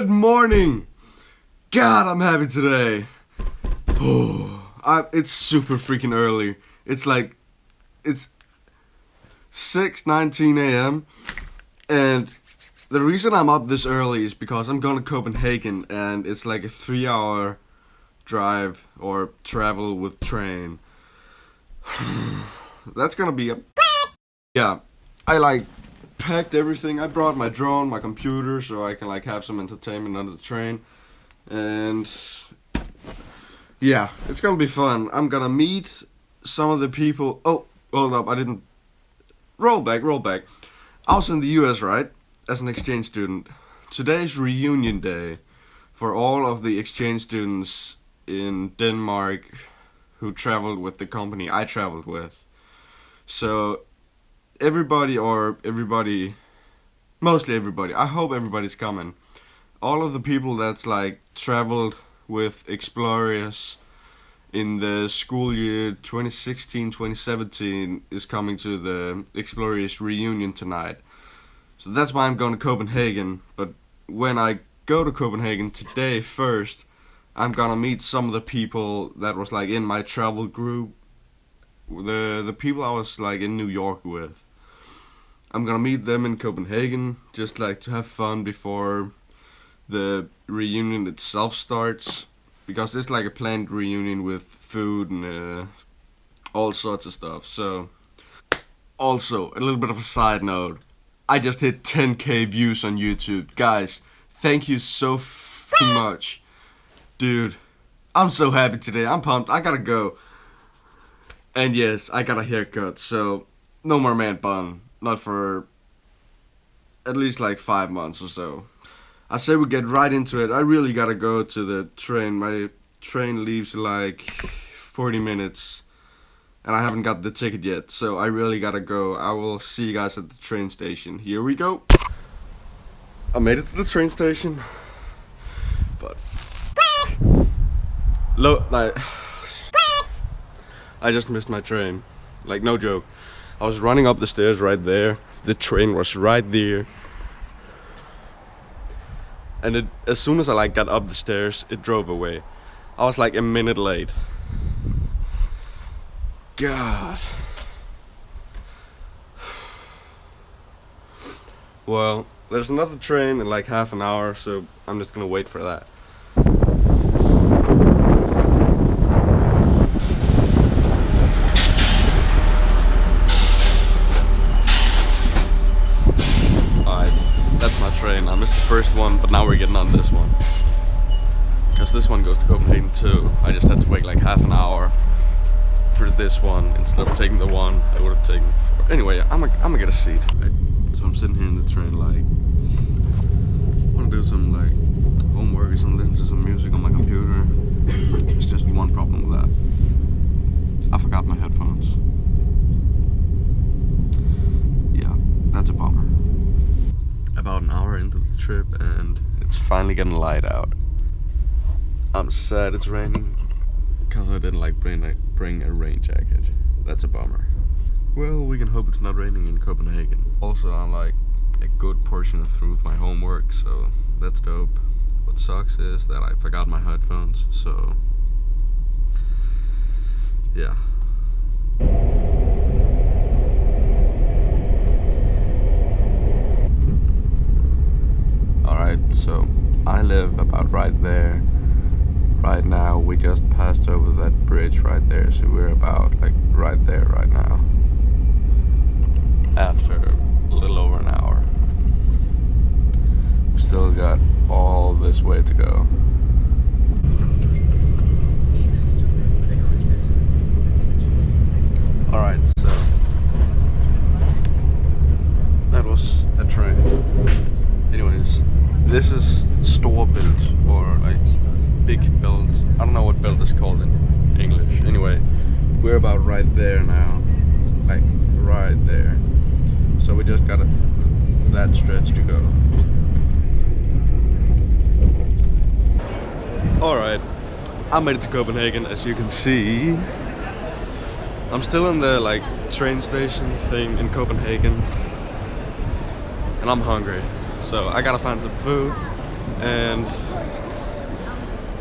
Good morning! God, I'm happy today. It's super freaking early. It's 6:19 a.m. And the reason I'm up this early is because I'm going to Copenhagen and it's like a 3-hour drive or travel with train. That's gonna be yeah, I packed everything. I brought my drone, my computer, so I can have some entertainment on the train. And yeah, it's gonna be fun. I'm gonna meet some of the people. Oh, hold up, I didn't. Roll back. I was in the US, right, as an exchange student. Today's reunion day for all of the exchange students in Denmark who traveled with the company I traveled with. So mostly everybody, I hope everybody's coming. All of the people that's traveled with Explorers in the school year 2016-2017 is coming to the Explorers reunion tonight. So that's why I'm going to Copenhagen. But when I go to Copenhagen today first, I'm gonna meet some of the people that was in my travel group. The people I was in New York with. I'm gonna meet them in Copenhagen, just to have fun before the reunion itself starts. Because it's a planned reunion with food and all sorts of stuff. So, also, a little bit of a side note. I just hit 10k views on YouTube. Guys, thank you so f***ing much. Dude, I'm so happy today. I'm pumped. I gotta go. And yes, I got a haircut, so no more man bun. Not for at least 5 months or so. I say we get right into it. I really gotta go to the train. My train leaves in 40 minutes. And I haven't got the ticket yet, so I really gotta go. I will see you guys at the train station. Here we go. I made it to the train station. But I just missed my train. No joke. I was running up the stairs right there. The train was right there. And as soon as I got up the stairs, it drove away. I was a minute late. God. Well, there's another train in half an hour, so I'm just gonna wait for that. Train. I missed the first one, but now we're getting on this one. Because this one goes to Copenhagen too. I just had to wait half an hour for this one instead of taking the one I would have taken before. Anyway, I'm gonna get a seat. So I'm sitting here in the train I wanna do some homework or something, listen to some music on my computer. There's just one problem with that. I forgot my headphones. Yeah, that's a bummer. About an hour into the trip and it's finally getting light out. I'm sad it's raining because I didn't bring a rain jacket. That's a bummer. Well, we can hope it's not raining in Copenhagen. Also, I'm a good portion through with my homework, so that's dope. What sucks is that I forgot my headphones, so yeah. Alright, so I live about right there. Right now, we just passed over that bridge right there, so we're about right there right now. After a little over an hour. We still got all this way to go. Alright, so that was a train. Anyways, this is store built or big belt. I don't know what belt is called in English. Anyway, we're about right there now. Right there. So we just got that stretch to go. Alright, I made it to Copenhagen, as you can see. I'm still in the train station thing in Copenhagen. And I'm hungry. So I gotta find some food. and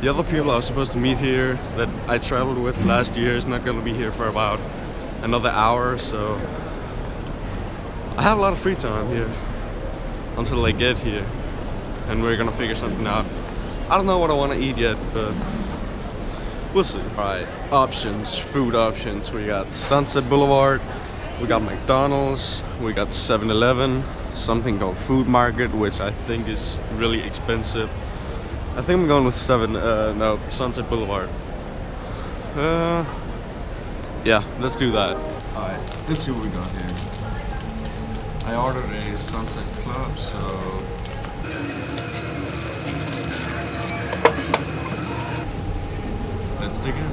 the other people I was supposed to meet here that I traveled with last year is not going to be here for about another hour, so I have a lot of free time here until they get here, and we're gonna figure something out. I don't know what I want to eat yet, but we'll see. Alright, options, food options. We got Sunset Boulevard, we got McDonald's, we got 7-Eleven, something called Food Market, which I think is really expensive. I think I'm going with Sunset Boulevard. Yeah, let's do that. Alright, let's see what we got here. I ordered a Sunset Club, so let's dig in.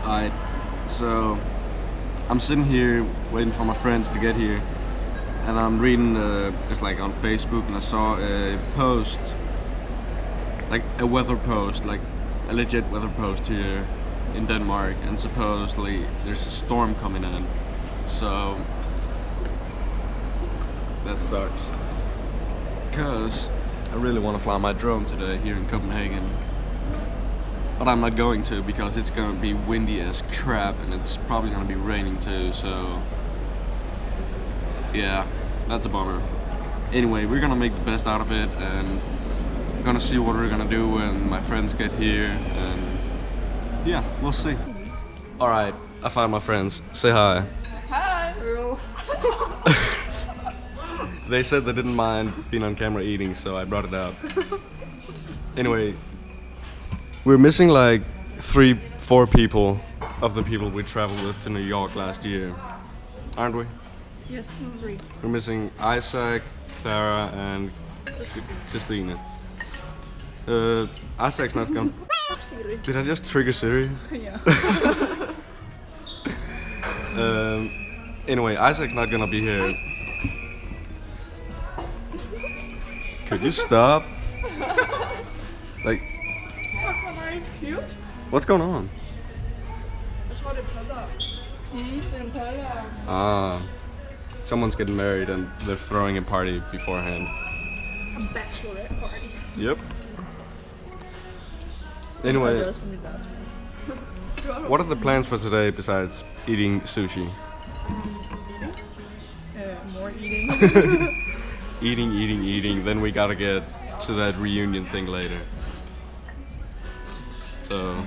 Alright, so I'm sitting here waiting for my friends to get here, and I'm reading just like on Facebook, and I saw a post, like a weather post, like a legit weather post here in Denmark, and supposedly there's a storm coming in, so that sucks, because I really want to fly my drone today here in Copenhagen, but I'm not going to because it's gonna be windy as crap, and it's probably gonna be raining too, so yeah, that's a bummer. Anyway, we're gonna make the best out of it, and I'm gonna see what we're gonna do when my friends get here, and yeah, we'll see. Alright, I found my friends. Say hi. Hi. They said they didn't mind being on camera eating, so I brought it out. Anyway, we're missing like 3-4 people of the people we traveled with to New York last year, aren't we? Yes, I agree. We're missing Isaac, Clara, and Christina. Isaac's not gonna. Did I just trigger Siri? Yeah. Anyway, Isaac's not gonna be here. Could you stop? Like, what's going on? Ah, someone's getting married and they're throwing a party beforehand. A bachelorette party. Yep. Anyway, what are the plans for today besides eating sushi? More eating. Eating. Then we gotta get to that reunion thing later. So,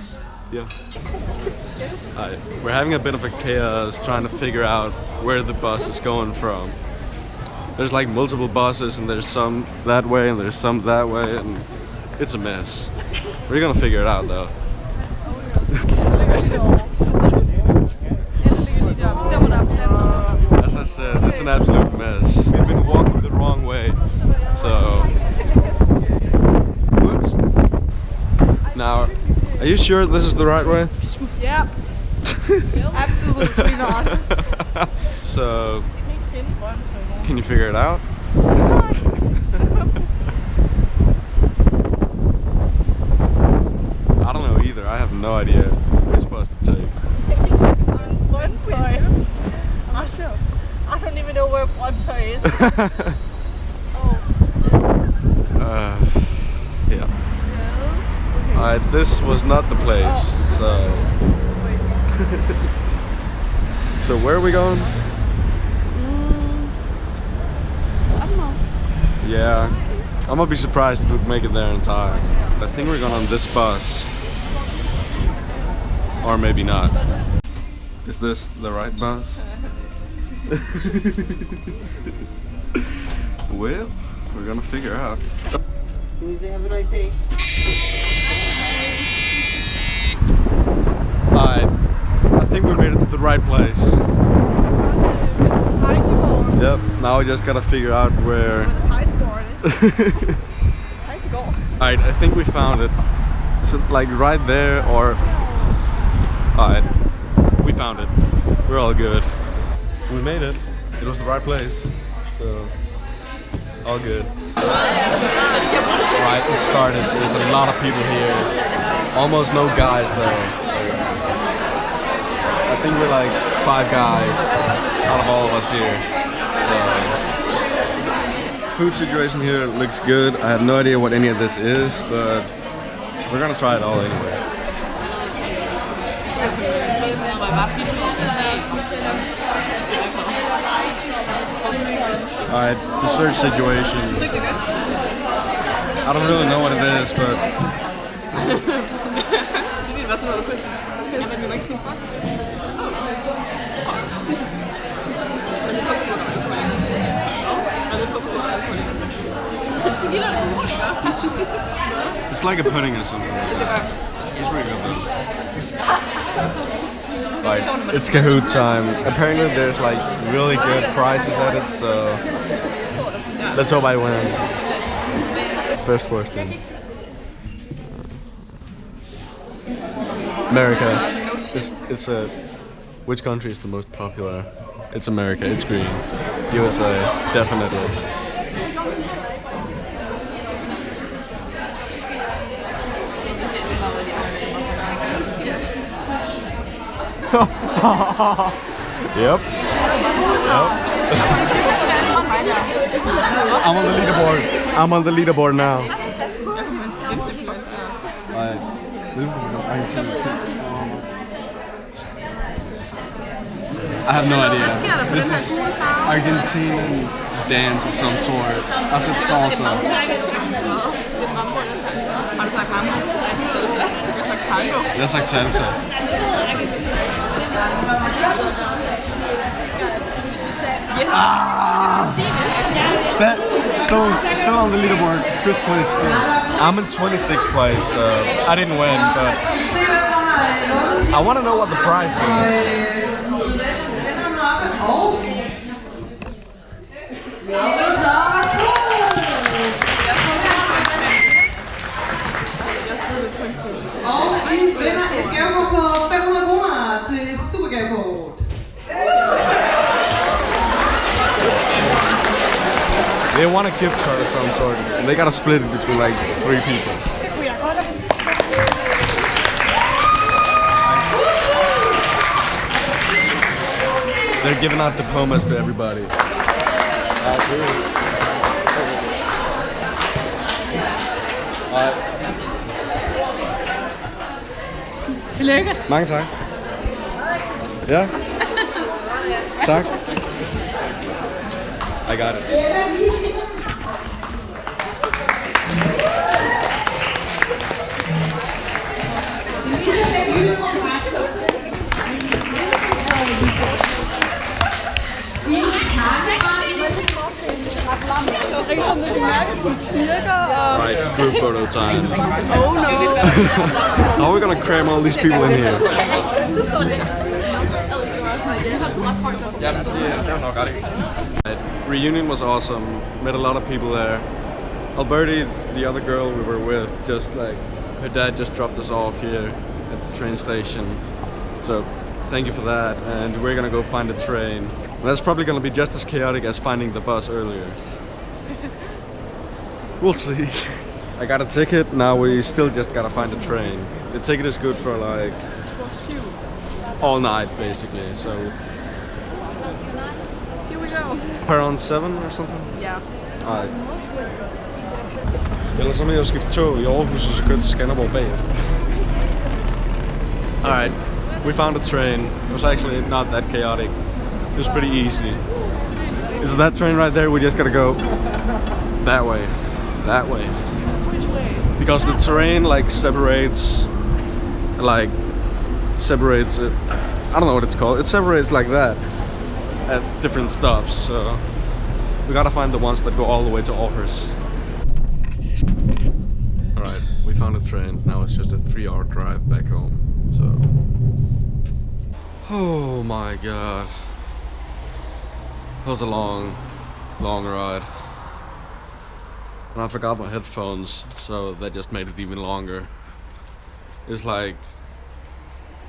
yeah. Alright, we're having a bit of a chaos trying to figure out where the bus is going from. There's like multiple buses, and there's some that way and there's some that way, and it's a mess. We're gonna figure it out though. As I said, it's an absolute mess. We've been walking the wrong way, so... Whoops. Now, are you sure this is the right way? Yeah. Absolutely not. So, can you figure it out? I don't know either. I have no idea what we're supposed to take. I don't even know where Bonta is. Yeah. Alright, this was not the place, so... So where are we going? I don't know. Yeah, I'm gonna be surprised if we make it there in time. I think we're going on this bus. Or maybe not. Is this the right bus? Well, we're gonna figure out. Have a nice day. Alright, I think we made it to the right place. Yep, now we just gotta figure out where... Alright, I think we found it. So, like right there or... Alright, we found it. We're all good. We made it. It was the right place. So, all good. Right, it started. There's a lot of people here. Almost no guys though. I think we're like 5 guys out of all of us here. Food situation here looks good. I have no idea what any of this is, but we're gonna try it all anyway. Alright, dessert situation. I don't really know what it is, but it's like a pudding or something. It's really good though. Like, it's Kahoot time. Apparently there's like really good prizes at it, so let's hope I win. First question. America. It's a. Which country is the most popular? It's America. It's green. USA, definitely. Yep. I'm on the leaderboard. I'm on the leaderboard now. I have no idea. This is Argentinian dance of some sort. I said salsa. Har du sagt mambo? Salsa? Jeg har sagt tango. Jeg har sagt salsa. Yes. Still on the leaderboard. 5th place still. I'm in 26th place, so I didn't win, but I want to know what the prize is. Og vi vinder et gavekort på 500 kroner til supergavekort. They want a gift card of some sort. And they gotta split it between like 3 people. They're giving out diplomas to everybody. Tillykke. Mange tak. Ja. Tak. I got it. Right, group photo time. Oh no. How are we gonna cram all these people in here? Reunion was awesome. Met a lot of people there. Alberti, the other girl we were with, just like her dad just dropped us off here at the train station. So thank you for that. And we're gonna go find a train. And that's probably gonna be just as chaotic as finding the bus earlier. We'll see. I got a ticket. Now we still just gotta find a train. The ticket is good for like all night basically. So Here we go. around 7 or something. Yeah. Alright. Ellers så må jeg jo skifte tog i Aarhus, og så køre til Skanderborg bagefter. Alright, we found a train. It was actually not that chaotic. It was pretty easy. Is that train right there? We just gotta go that way. That way. Which way? Because the train like separates it. I don't know what it's called. It separates like that at different stops, so we gotta find the ones that go all the way to Aarhus. Alright, we found a train. Now it's just a 3-hour drive back home, so. Oh my god. That was a long ride. And I forgot my headphones, so that just made it even longer. It's like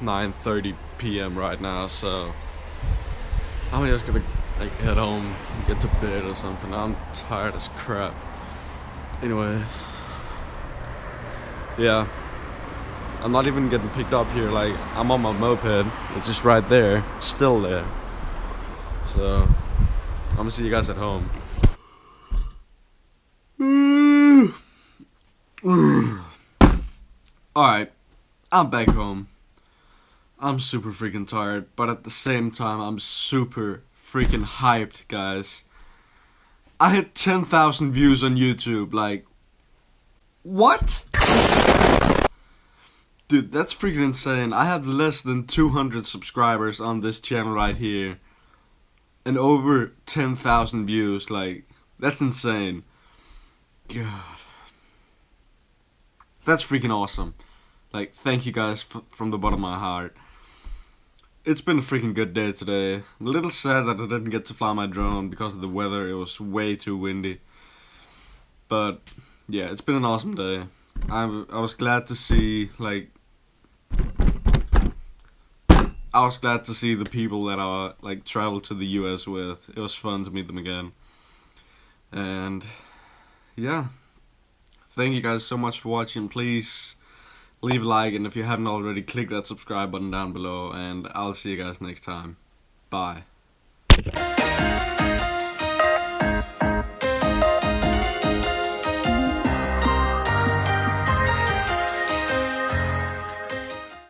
9:30 p.m. right now, so I'm just gonna like head home, get to bed or something. I'm tired as crap. Anyway, yeah, I'm not even getting picked up here. Like, I'm on my moped, it's just right there, still there. So I'm gonna see you guys at home. Alright, I'm back home. I'm super freaking tired, but at the same time, I'm super freaking hyped, guys. I hit 10,000 views on YouTube, like, what? Dude, that's freaking insane. I have less than 200 subscribers on this channel right here. And over 10,000 views, like, that's insane. God. That's freaking awesome. Like, thank you guys from the bottom of my heart. It's been a freaking good day today. I'm a little sad that I didn't get to fly my drone because of the weather. It was way too windy. But, yeah, it's been an awesome day. I was glad to see, like... I was glad to see the people that I, like, traveled to the US with. It was fun to meet them again. And, yeah. Thank you guys so much for watching. Please leave a like, and if you haven't already, click that subscribe button down below, and I'll see you guys next time. Bye.